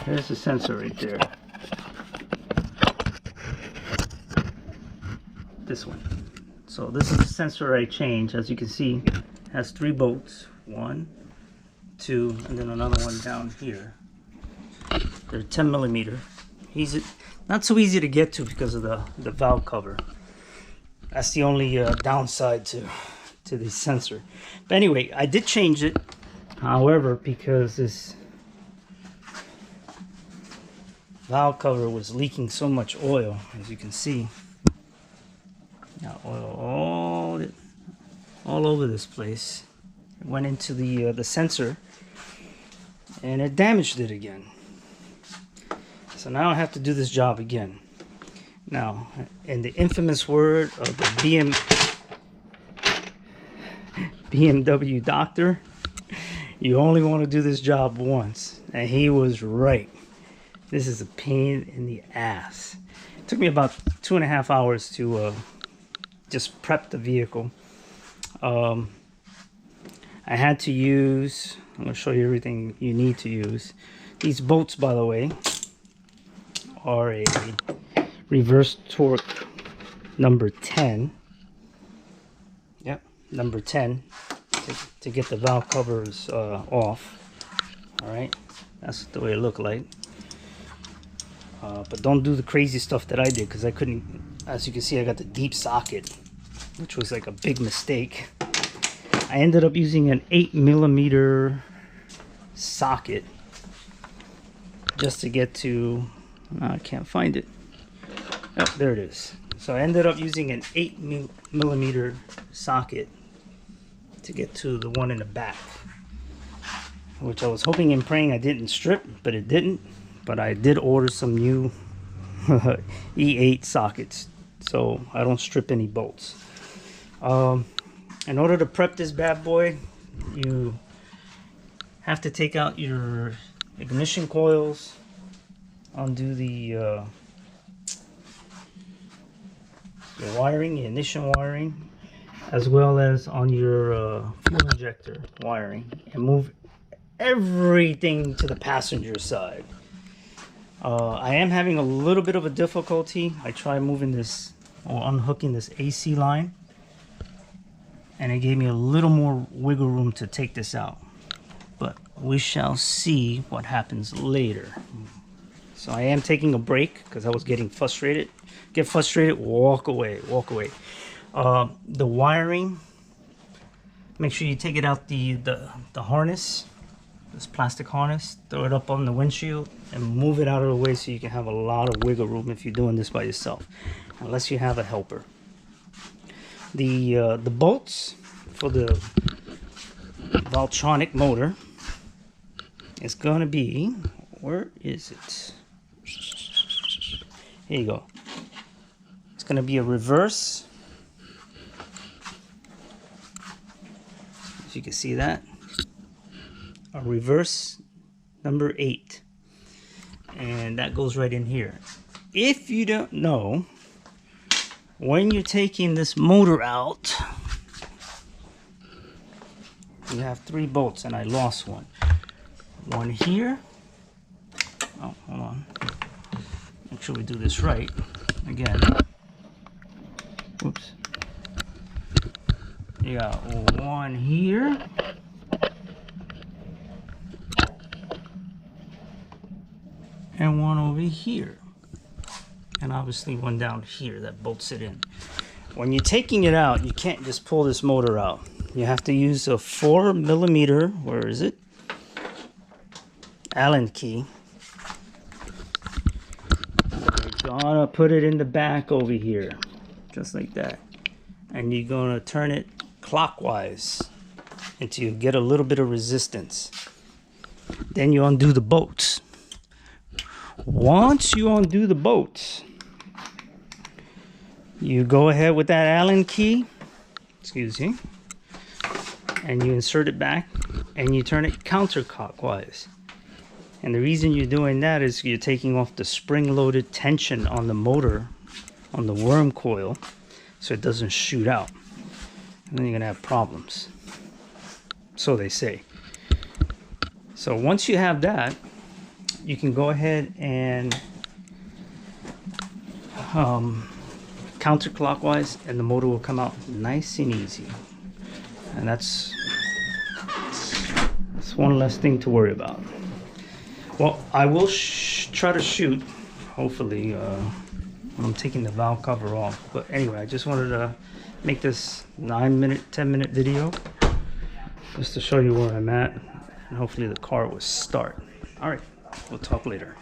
There's the sensor right there. This one. So this is the sensor I changed. As you can see, it has 3 bolts. 1, 2, and then another one down here. They're 10 millimeter. Easy, not so easy to get to because of the valve cover. That's the only downside to the sensor. But anyway, I did change it. However, because this valve cover was leaking so much oil, as you can see. Now oil all over this place. It went into the sensor, and it damaged it again. So now I have to do this job again. Now, in the infamous word of the BMW doctor, you only want to do this job once, and he was right. This is a pain in the ass. It took me about 2.5 hours to just prep the vehicle. I had to use, I'm going to show you everything you need to use. These bolts, by the way, are a reverse torque number 10. Yep, number 10 to get the valve covers off. Alright, that's the way it looked like. But don't do the crazy stuff that I did, because I couldn't, as you can see, I got the deep socket, which was like a big mistake. I ended up using an 8mm socket just to get to, I can't find it. Oh, there it is. So I ended up using an 8mm socket to get to the one in the back, which I was hoping and praying I didn't strip, but it didn't. But I did order some new E8 sockets, so I don't strip any bolts. In order to prep this bad boy, you have to take out your ignition coils, undo the wiring, the ignition wiring, as well as on your fuel injector wiring, and move everything to the passenger side. I am having a little bit of a difficulty. I tried moving this or unhooking this AC line, and it gave me a little more wiggle room to take this out, but we shall see what happens later. So I am taking a break because I was getting frustrated. Get frustrated, walk away, walk away. The wiring, make sure you take it out the harness, this plastic harness, throw it up on the windshield and move it out of the way so you can have a lot of wiggle room if you're doing this by yourself, unless you have a helper. The bolts for the Valtronic motor is gonna be, where is it? Here you go. It's gonna be a reverse. If you can see that, a reverse number 8, and that goes right in here. If you don't know, when you're taking this motor out, you have 3 bolts, and I lost one. One here. Oh, hold on. Make sure we do this right. Again. Oops. You got one here. And one over here. And obviously one down here that bolts it in. When you're taking it out, you can't just pull this motor out. You have to use a 4mm, where is it? Allen key. You're gonna put it in the back over here, just like that. And you're gonna turn it clockwise until you get a little bit of resistance. Then you undo the bolts. Once you undo the bolts, you go ahead with that Allen key, excuse me, and you insert it back and you turn it counterclockwise. And the reason you're doing that is you're taking off the spring-loaded tension on the motor, on the worm coil, so it doesn't shoot out. And then you're gonna have problems. So they say. So once you have that, you can go ahead and counterclockwise, and the motor will come out nice and easy. And that's one less thing to worry about. Well, I will try to shoot, hopefully, when I'm taking the valve cover off. But anyway, I just wanted to make this 9-minute, 10-minute video just to show you where I'm at, and hopefully the car will start. All right, we'll talk later.